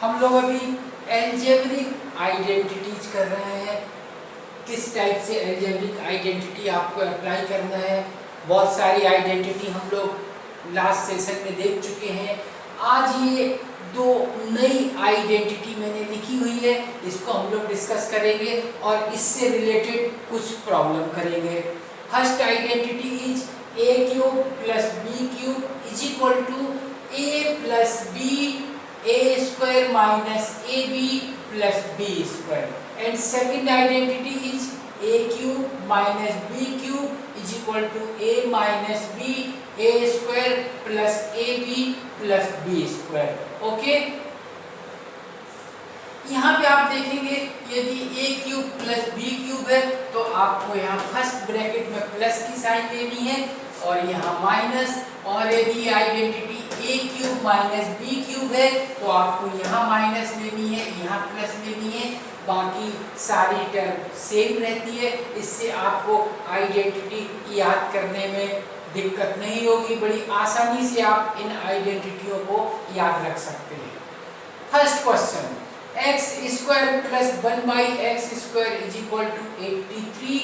हम लोग अभी एल्जेब्रिक आइडेंटिटीज कर रहे हैं। किस टाइप से एल्जेब्रिक आइडेंटिटी आपको अप्लाई करना है। बहुत सारी आइडेंटिटी हम लोग लास्ट सेशन में देख चुके हैं। आज ये दो नई आइडेंटिटी मैंने लिखी हुई है, इसको हम लोग डिस्कस करेंगे और इससे रिलेटेड कुछ प्रॉब्लम करेंगे। First identity is a cube plus b cube is equal to a plus b a square minus ab plus b square and second identity is a cube minus b cube is equal to a minus b a square plus ab plus b square. Okay, यहाँ पे आप देखेंगे यदि a cube plus b cube है तो आपको यहाँ first bracket में प्लस की साइन लेनी है और यहाँ माइनस, और यदि identity a cube minus b cube है तो आपको यहाँ माइनस लेनी है, यहाँ प्लस लेनी है। बाकी सारी टर्म सेम रहती है, इससे आपको आइडेंटिटी याद करने में दिक्कत नहीं होगी। बड़ी आसानी से आप इन आइडेंटिटियों को याद रख सकते हैं। First question, x square plus 1 by x square is equal to 83,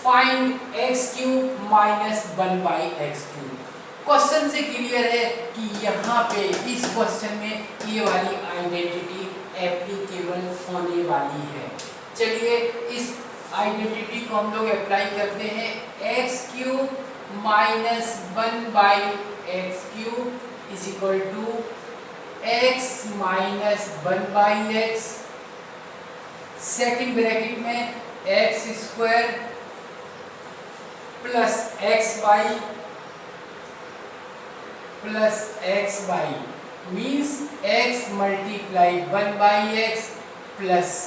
find x cube minus 1 by x cube. Question से क्लियर है कि यहाँ पे इस क्वेश्चन में ये वाली आइडेंटिटी एप्लीकेबल होने वाली है। चलिए इस आइडेंटिटी को हम लोग अप्लाई करते हैं। x cube minus 1 by x cube is equal to x minus 1 by X, second bracket में X square plus X Y plus X Y means x multiply 1 by x plus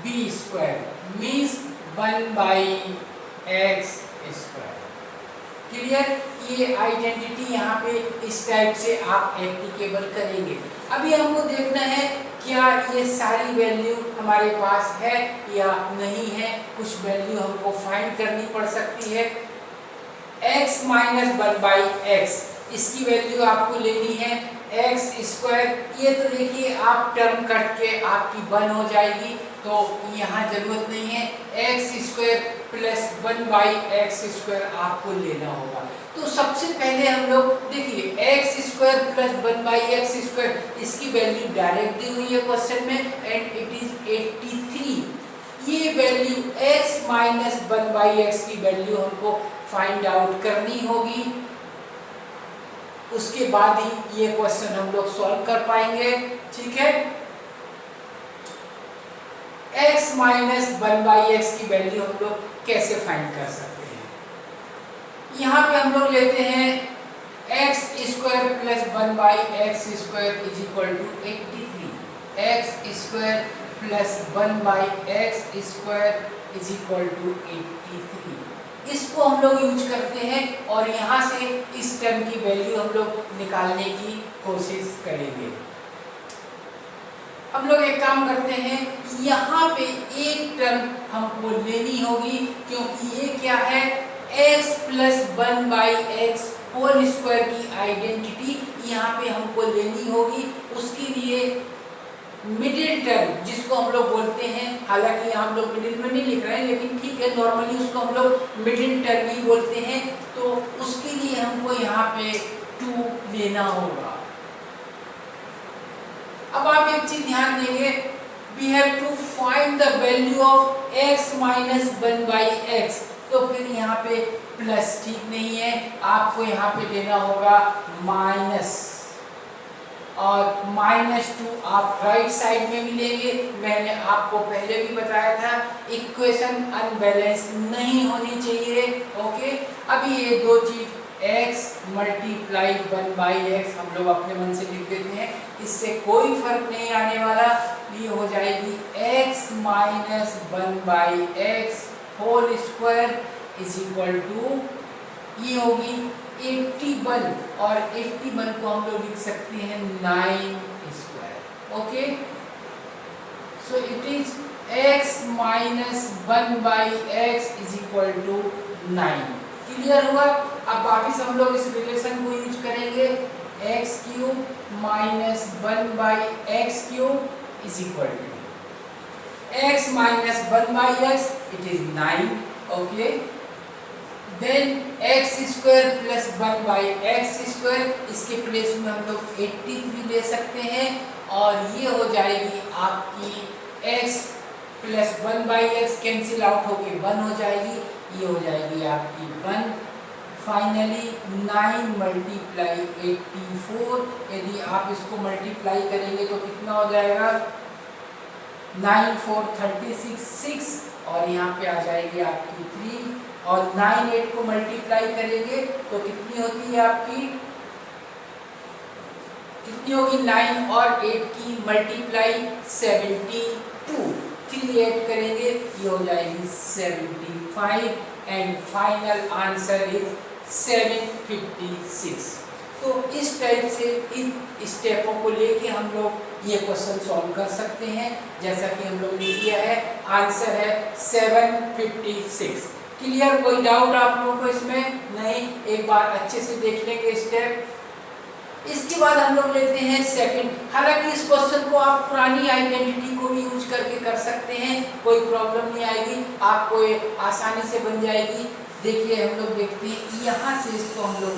b square means 1 by x square. Clear? ये identity यहाँ पे इस type से आप applicable करेंगे। अभी हमको देखना है क्या ये सारी वैल्यू हमारे पास है या नहीं है। कुछ वैल्यू हमको फाइंड करनी पड़ सकती है। x माइनस 1 बाई एक्स, इसकी वैल्यू आपको लेनी है एक्स स्क्वायर। ये तो देखिए आप टर्म कट के आपकी 1 हो जाएगी, तो यहाँ जरूरत नहीं है। X square plus 1 by x square आपको लेना होगा। तो सबसे पहले हम लोग देखिए x square plus 1 by x square, इसकी वैल्यू डायरेक्ट दी हुई है क्वेश्चन में एंड इट इज 83। ये value x minus 1 by x की वैल्यू हमको फाइंड आउट करनी होगी। उसके बाद ही ये क्वेश्चन हम लोग सॉल्व कर पाएंगे। ठीक है, x माइनस 1 बाई एक्स की वैल्यू हम लोग कैसे फाइंड कर सकते हैं। यहाँ पे हम लोग लेते हैं x square plus 1 by x square is equal to 83, x square plus 1 by x square is equal to 83। इसको हम लोग यूज करते हैं और यहाँ से इस टर्म की वैल्यू हम लोग निकालने की कोशिश करेंगे। हम लोग एक काम करते हैं, यहाँ पे एक टर्म हमको लेनी होगी क्योंकि ये क्या है x plus 1 by x whole square की आइडेंटिटी यहाँ पे हमको लेनी होगी। उसके लिए मिडिल टर्म जिसको हम लोग बोलते हैं, हालांकि यहाँ हम लोग मिडिल में नहीं लिख रहे हैं लेकिन ठीक है, नॉर्मली उसको हम लोग मिडिल टर्म ही बोलते हैं। तो उसके लिए हमको यहाँ पे 2 लेना होगा। अब आप एक चीज ध्यान देंगे, we have to find the value of x minus 1 by x. तो फिर यहाँ पे प्लस ठीक नहीं है, आपको यहाँ पे लेना होगा माइनस, और -2 आप राइट साइड में भी लेंगे। मैंने आपको पहले भी बताया था इक्वेशन अनबैलेंस नहीं होनी चाहिए। ओके, अभी ये दो चीज x मल्टीप्लाई 1 बाई एक्स हम लोग अपने मन से लिख देते हैं, इससे कोई फर्क नहीं आने वाला। ये हो जाएगी x minus 1 by x whole square is equal to, ये होगी 81, और 81 को हम लोग लिख सकते हैं 9 square. Okay, so it is x minus 1 by x is equal to 9। Clear हुआ? अब वापिस हम लोग इस रिलेशन को यूज करेंगे, x cube minus 1/x³ is equal to x minus 1/x, it is 9. Okay, then x square plus 1/x², इसके place में हम लोग 83 ले सकते हैं और ये हो जाएगी आपकी x plus 1/x cancel out होके 1 हो जाएगी, ये हो जाएगी आपकी 1. फाइनली 9 मल्टीप्लाई 84, यदि आप इसको मल्टीप्लाई करेंगे तो कितना हो जाएगा 9 4 36 6 और यहाँ पे आ जाएगी आपकी 3 और 9 8 को मल्टीप्लाई करेंगे तो कितनी होती है आपकी, कितनी होगी 9 और 8 की मल्टीप्लाई 72, 3 ऐड करेंगे ये हो जाएगी 75 एंड फाइनल आंसर इज 756. तो इस टाइप से इन स्टेपों को लेके हम लोग ये क्वेश्चन सॉल्व कर सकते हैं, जैसा कि हम लोग ने किया है. आंसर है 756. क्लियर? कोई डाउट आप लोगों को इसमें? नहीं. एक बार अच्छे से देख लेंगे स्टेप. इसके बाद हम लोग लेते हैं सेकंड. हालांकि इस क्वेश्चन को आप पुरानी आइडेंटिटी को भी यूज करके कर सकते हैं, कोई प्रॉब्लम नहीं आएगी, आपको आसानी से बन जाएगी. देखिए हम लोग देखते हैं यहाँ से इसको हम लोग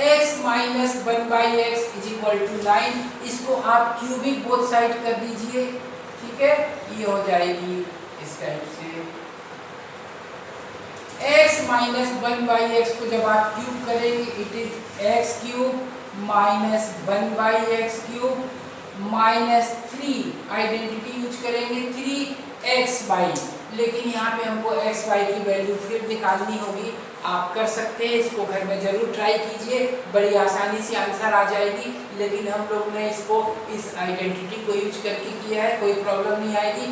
x minus 1/x is equal to 9, इसको आप क्यूबिक बोथ साइड कर दीजिए. ठीक है, ये हो जाएगी इस टाइप से. x माइनस 1/x को जब आप क्यूब करेंगे it is x³ minus 1/x³ minus 3, identity use करेंगे 3xy, लेकिन यहाँ पे हमको xy की वैल्यू फिर निकालनी होगी. आप कर सकते हैं, इसको घर में जरूर ट्राई कीजिए, बड़ी आसानी से आंसर आ जाएगी. लेकिन हम लोग ने इसको इस आइडेंटिटी को यूज करके किया है, कोई प्रॉब्लम नहीं आएगी.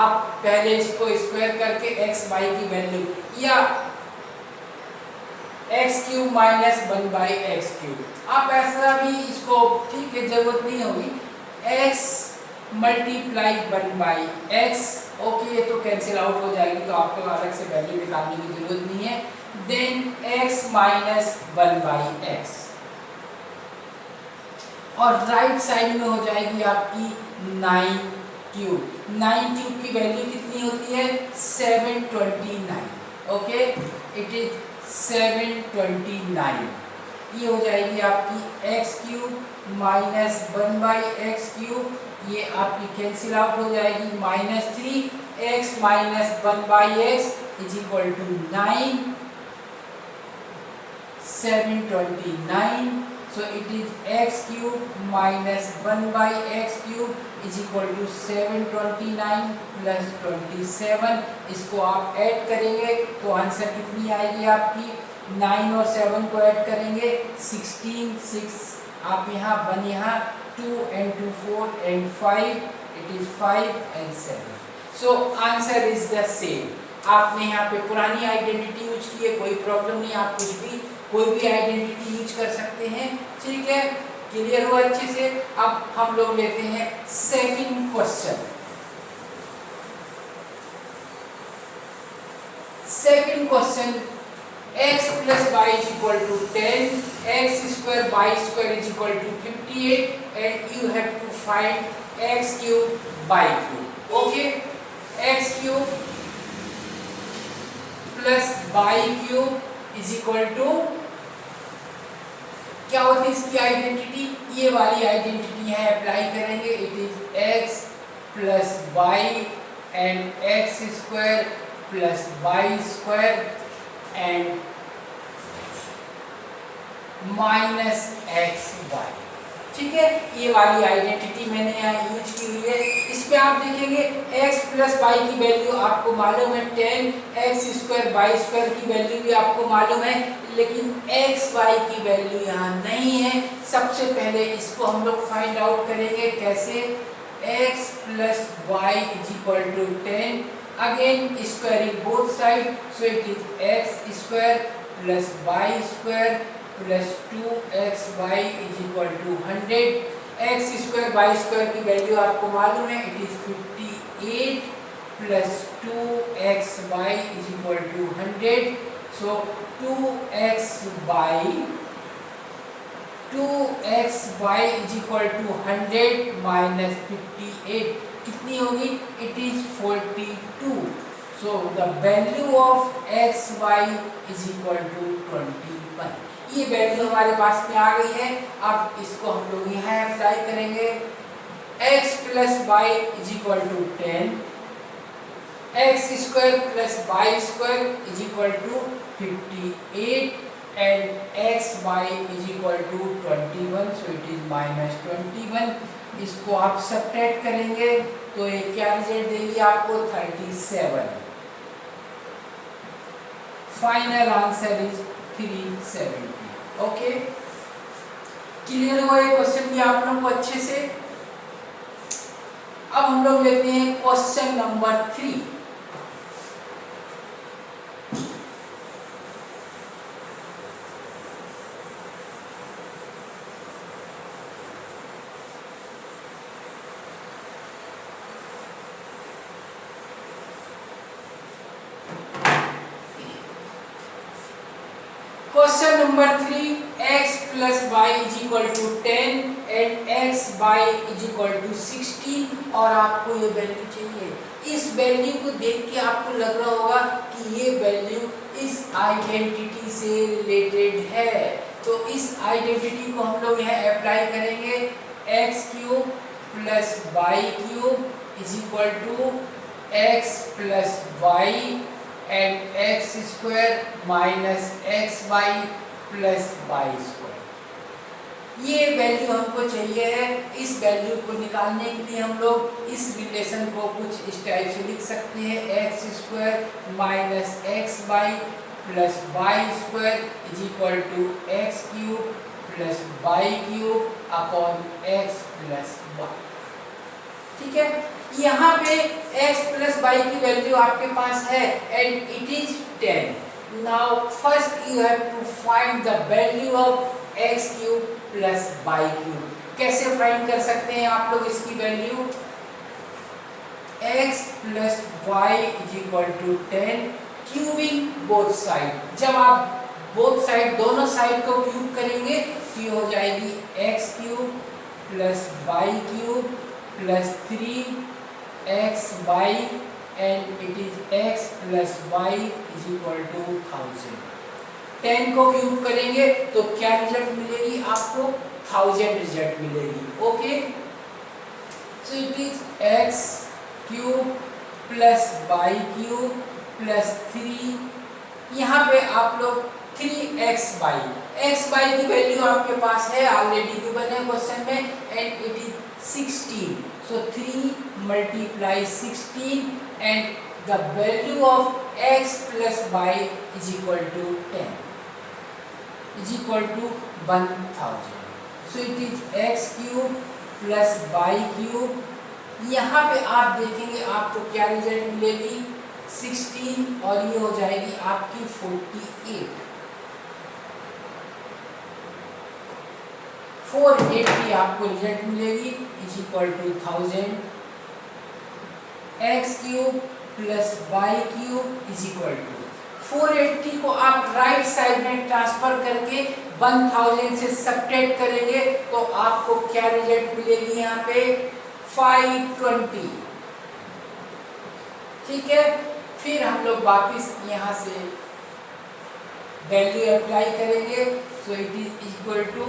आप पहले इसको स्क्वायर करके xy की वैल्यू या x³ माइनस 1/x³, आप ऐसा भी इसको, ठीक है, जरूरत नहीं होगी. x मल्टीप्लाई 1/x, ओके, ये तो कैंसिल आउट हो जाएगी, तो आपको अलग से वैल्यू निकालने की जरूरत नहीं है. देन x माइनस 1/x और राइट साइड में हो जाएगी आपकी 9³ 9³ की वैल्यू कितनी होती है 729. Okay, it is 729. ये हो जाएगी आपकी x³ माइनस 1/x³, ये आपकी कैंसिल आउट हो जाएगी. Minus 3x minus 1/x is equal to 9, 729. So it is x³ minus 1/x³ is equal to 729 plus 27. इसको आप ऐड करेंगे तो आंसर कितनी आएगी आपकी, 9 और 7 को ऐड करेंगे 16, 6 आप यहाँ 1 यहाँ 2 and 2 4 and 5, it is 5 and 7. So answer is the same. आपने यहाँ पे पुरानी आइडेंटिटी यूज की है, कोई प्रॉब्लम नहीं, आप कुछ भी कोई भी आइडेंटिटी यूज कर सकते हैं. ठीक है, क्लियर हुआ अच्छे से. अब हम लोग लेते हैं second question. Second question, x plus y is equal to 10, x square y square is equal to 58, and you have to find x³ y³. Okay, x³ plus y³ is equal to, क्या होती है इसकी identity, ये वाली identity है apply करेंगे. It is x plus y and x square plus y square and minus x y. ठीक है, ये वाली आइडेंटिटी मैंने यहाँ यूज की हुई है. इसमें आप देखेंगे x प्लस वाई की वैल्यू आपको मालूम है 10, एक्स स्क्वायर वाई स्क्वायर की वैल्यू भी आपको मालूम है, लेकिन एक्स वाई की वैल्यू यहाँ नहीं है. सबसे पहले इसको हम लोग फाइंड आउट करेंगे. कैसे, x plus y is equal to 10, again squaring both side, so it is x square plus y square plus 2xy is equal to 100. X square y square की वैल्यू आपको मालूम है, it is 58 plus 2xy is equal to 100. So 2x is equal to 100 minus 58 कितनी होगी? It is 42. So the value of xy is equal to 21. ये value हमारे पास में आ गई है. अब इसको हम लोग यहाँ अप्लाई करेंगे. x plus y is equal to 10, x square plus y square is equal to 58 and xy is equal to 21, so it is minus 21. इसको आप सब्ट्रैक्ट करेंगे तो ये क्या रिजल्ट देगी आपको? 37. Final answer is 370. Okay, clear हुआ ये क्वेश्चन भी आप लोगों को अच्छे से? अब हम लोग लेते हैं question number 3. Question number 3, x plus y is equal to 10 and x y is equal to 16 और आपको ये वैल्यू चाहिए. इस वैल्यू को देख के आपको लग रहा होगा कि ये वैल्यू इस आइडेंटिटी से रिलेटेड है. तो इस आइडेंटिटी को हम लोग यहाँ अप्लाई करेंगे. x cube plus y cube is equal to x plus y and x square minus xy plus y square. ये वैल्यू हमको चाहिए है. इस वैल्यू को निकालने के लिए हम लोग इस रिलेशन को कुछ इस टाइप से लिख सकते हैं. x square minus xy plus y square is equal to x cube plus y cube upon x plus y. ठीक है, यहाँ पे x प्लस वाई की वैल्यू आपके पास है and it is 10. Now first you have to find the value of x cube plus y cube. कैसे find कर सकते हैं आप लोग इसकी value? x plus y is equal to 10 cubing both side. जब आप बोथ साइड दोनों साइड को क्यूब करेंगे तो ये हो जाएगी x cube plus y cube plus 3xy and it is x plus y is equal to 1000. 10 को क्यूब करेंगे तो क्या रिजल्ट मिलेगी आपको? 1000 रिजल्ट मिलेगी. Okay, so it is x cube plus y cube plus 3. यहाँ पे आप लोग 3xy की वैल्यू आपके पास है, ऑलरेडी गिवन है क्वेश्चन में, and it is 16. So 3 multiply 16 and the value of x plus y is equal to 10 is equal to 1000. So it is x cube plus y cube. यहाँ पे आप देखेंगे आपको क्या रिजल्ट मिलेगी? 16 और ये हो जाएगी आपकी 48. 480 आपको रिजल्ट मिलेगी is equal to 1000. x cube plus y cube is equal to 480 को आप राइट साइड में ट्रांसफर करके 1000 से सब्ट्रैक्ट करेंगे तो आपको क्या रिजल्ट मिलेगी? यहाँ पे 520. ठीक है, फिर हम लोग वापिस यहाँ से वैल्यू अप्लाई करेंगे. So it is equal to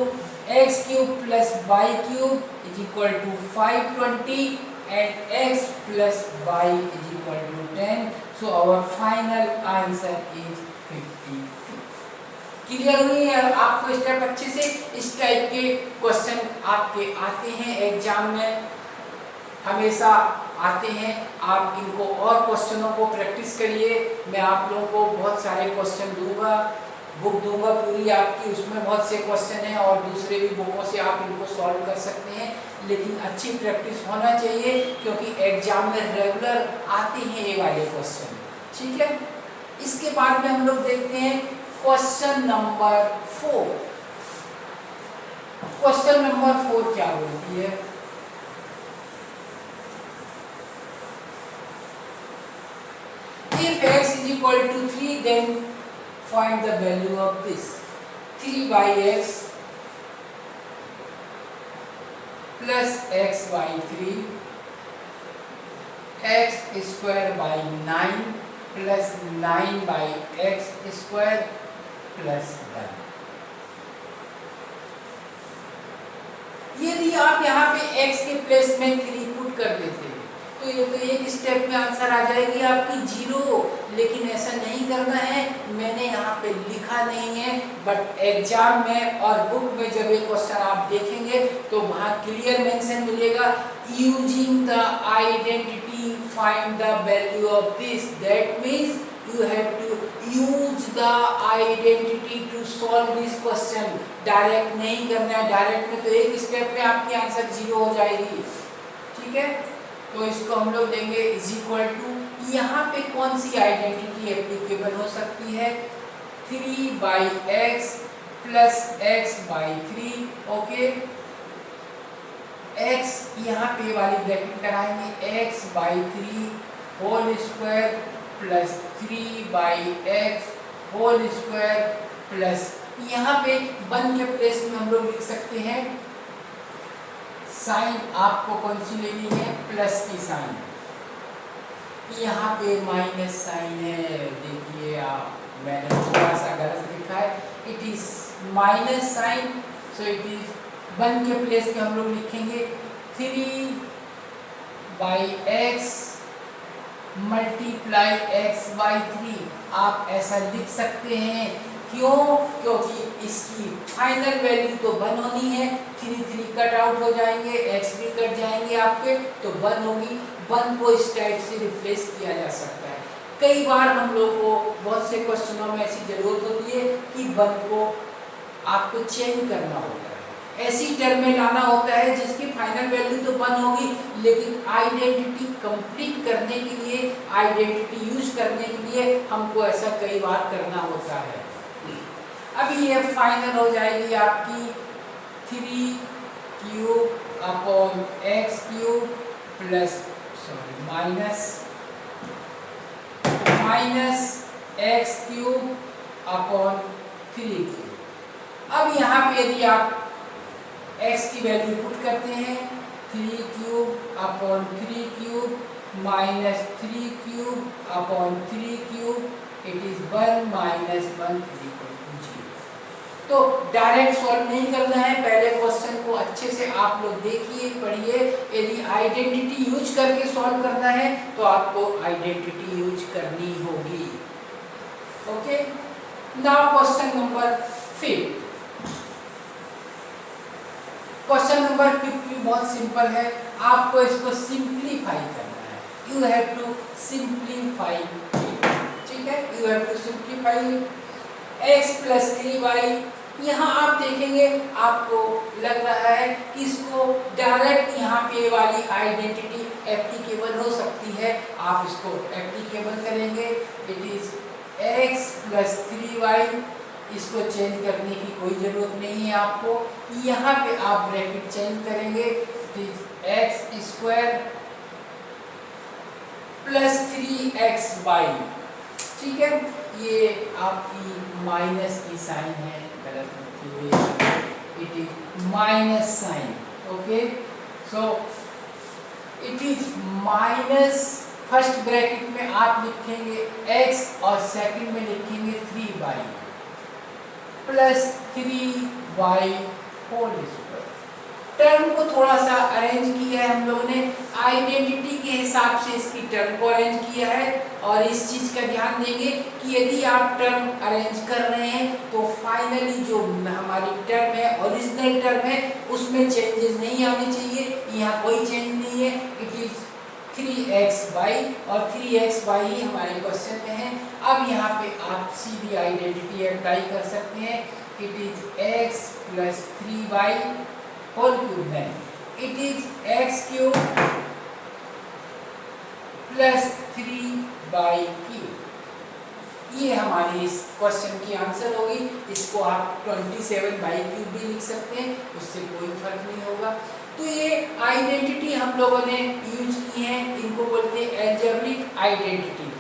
x cube plus y cube is equal to 520 and x plus y is equal to 10. So our final answer is 52. Clear हुई है आपको स्टेप अच्छे से? इस टाइप के क्वेश्चन आपके आते हैं एग्जाम में, हमेशा आते हैं. आप इनको और क्वेश्चनों को प्रैक्टिस करिए. मैं आप लोगों को बहुत सारे क्वेश्चन दूंगा, बुक दूंगा पूरी आपकी, उसमें बहुत से क्वेश्चन हैं और दूसरे भी बुकों से आप इनको सॉल्व कर सकते हैं. लेकिन अच्छी प्रैक्टिस होना चाहिए क्योंकि एग्जाम में रेगुलर आते हैं ये वाले क्वेश्चन. ठीक है, इसके बाद में हम लोग देखते हैं क्वेश्चन नंबर 4. क्वेश्चन नंबर 4 क्या बोलती है? If x is equal to 3 then find the value of this 3 by x plus x by 3 x square by 9 plus 9 by x square plus 1। यदि आप यहाँ पे x के प्लेस में 3 पुट कर देते हैं तो ये तो एक स्टेप में आंसर आ जाएगी आपकी 0, लेकिन ऐसा नहीं करना है, मैंने यहाँ पे लिखा नहीं है, बट एग्जाम में और बुक में जब ये क्वेश्चन आप देखेंगे तो वहाँ क्लियर मेंशन मिलेगा, using the identity find the value of this, that means you have to use the identity to solve this question। Direct नहीं करना है, डायरेक्ट में तो एक स्टेप में आपकी आंसर 0 हो जाएगी, ठीक है। तो इसको हम लोग देंगे इज इक्वल टू, यहाँ पे कौन सी आइडेंटिटी एप्लीकेबल हो सकती है, 3 by x plus x by 3, okay. x यहाँ पे वाली ब्रैकेट कराएंगे, x by 3 whole square plus 3 by x whole square plus, यहाँ पे 1 के प्लेस में हम लोग लिख सकते हैं साइन, आपको कौन सी लेनी है, प्लस की साइन, यहाँ पे माइनस साइन है, देखिए आप मैंने थोड़ा सा गलत लिखा है, it is minus sign, so it is 1 के प्लेस में हम लोग लिखेंगे 3 by x multiply x by 3, आप ऐसा लिख सकते हैं, क्यों, क्योंकि इसकी फाइनल वैल्यू तो 1 होनी है, 3 कट आउट हो जाएंगे, x भी कट जाएंगे आपके, तो 1 होगी, 1 को इस टाइप से रिप्लेस किया जा सकता है। कई बार हम लोग को बहुत से क्वेश्चनों में ऐसी जरूरत होती है कि 1 को आपको चेंज करना होता है, ऐसी टर्म में लाना होता है जिसकी फाइनल वैल्यू तो 1 होगी, लेकिन आइडेंटिटी कंप्लीट करने के लिए, आइडेंटिटी यूज करने के लिए हमको ऐसा कई बार करना होता है। अभी ये फाइनल हो जाएगी आपकी 3 cube upon x cube plus minus x cube upon 3 cube. अब यहाँ पे यदि आप x की वैल्यू पुट करते हैं, 3 cube upon 3 cube minus 3 cube upon 3 cube, it is 1 minus 1 is equal to 0। तो डायरेक्ट सॉल्व नहीं करना है, पहले क्वेश्चन को अच्छे से आप लोग देखिए, पढ़िए, यदि आइडेंटिटी यूज करके सॉल्व करना है तो आपको आइडेंटिटी यूज करनी होगी, okay. Now question number 5। Question number 5 बहुत सिंपल है, आपको इसको सिंप्लीफाई करना है, यू हैव टू सिंप्लीफाई, ठीक है, you have to simplify x plus 3y। यहाँ आप देखेंगे आपको लग रहा है कि इसको डायरेक्ट यहाँ पे वाली आइडेंटिटी एप्लीकेबल हो सकती है, आप इसको एप्लीकेबल करेंगे, it is x plus 3y, इसको चेंज करने की कोई जरूरत नहीं है आपको, यहाँ पे आप ब्रैकेट चेंज करेंगे, एक्स स्क्वायर प्लस 3xy, ठीक है, ये आपकी माइनस की साइन है, गलत लिखी हुई, it is minus sign, okay. So it is minus, first bracket में आप लिखेंगे x और सेकंड में लिखेंगे 3y plus 3y whole square. Term को थोड़ा सा अरेंज किया है हम लोगों ने, आइडेंटिटी के हिसाब से इसकी टर्म को अरेंज किया है, और इस चीज का ध्यान देंगे कि यदि आप टर्म अरेंज कर रहे हैं तो फाइनली जो हमारी टर्म है, ओरिजिनल टर्म है, उसमें चेंजेस नहीं आने चाहिए, यहाँ कोई चेंज नहीं है, इट इज 3xy और 3xy ही हमारे क्वेश्चन में है। अब यहाँ पे आप सीधी आइडेंटिटी अप्लाई कर सकते हैं, it is x plus 3y whole cube में, it is x cube plus 3y cube. ये हमारी इस क्वेश्चन की आंसर होगी। इसको आप 27 बाई क्यूब भी लिख सकते हैं, उससे कोई फर्क नहीं होगा। तो ये आइडेंटिटी हम लोगों ने यूज की है, इनको बोलते हैं एल्जेब्रिक आइडेंटिटी।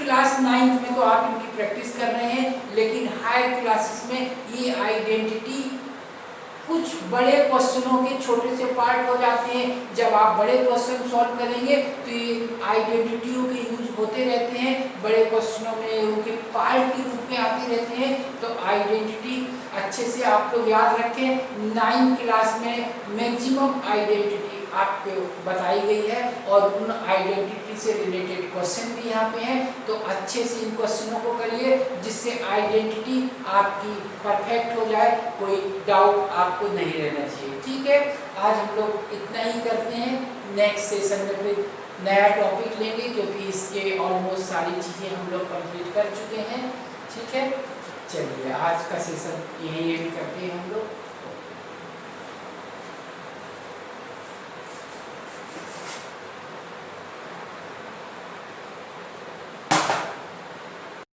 क्लास 9th में तो आप इनकी प्रैक्टिस कर रहे हैं, लेकिन हायर क्लासेस में ये आइडेंटिटी कुछ बड़े क्वेश्चनों के छोटे से पार्ट हो जाते हैं। जब आप बड़े क्वेश्चन सॉल्व करेंगे तो ये आइडेंटिटियों के यूज होते रहते हैं, बड़े क्वेश्चनों में उनके पार्ट के रूप में आते रहते हैं। तो आइडेंटिटी अच्छे से आप लोग याद रखें। 9th क्लास में मैक्सिमम आइडेंटिटी आपको बताई गई है और उन आइडेंटिटी से रिलेटेड क्वेश्चन भी यहाँ पे हैं। तो अच्छे से इन क्वेश्चनों को करिए जिससे आइडेंटिटी आपकी परफेक्ट हो जाए, कोई डाउट आपको नहीं रहना चाहिए। ठीक है, आज हम लोग इतना ही करते हैं। नेक्स्ट सेशन में फिर नया टॉपिक लेंगे, क्योंकि इसके ऑलमोस्ट सारी चीज़ें हम लोग कंप्लीट कर चुके हैं। ठीक है, चलिए आज का सेशन यही एंड करते हैं हम लोग।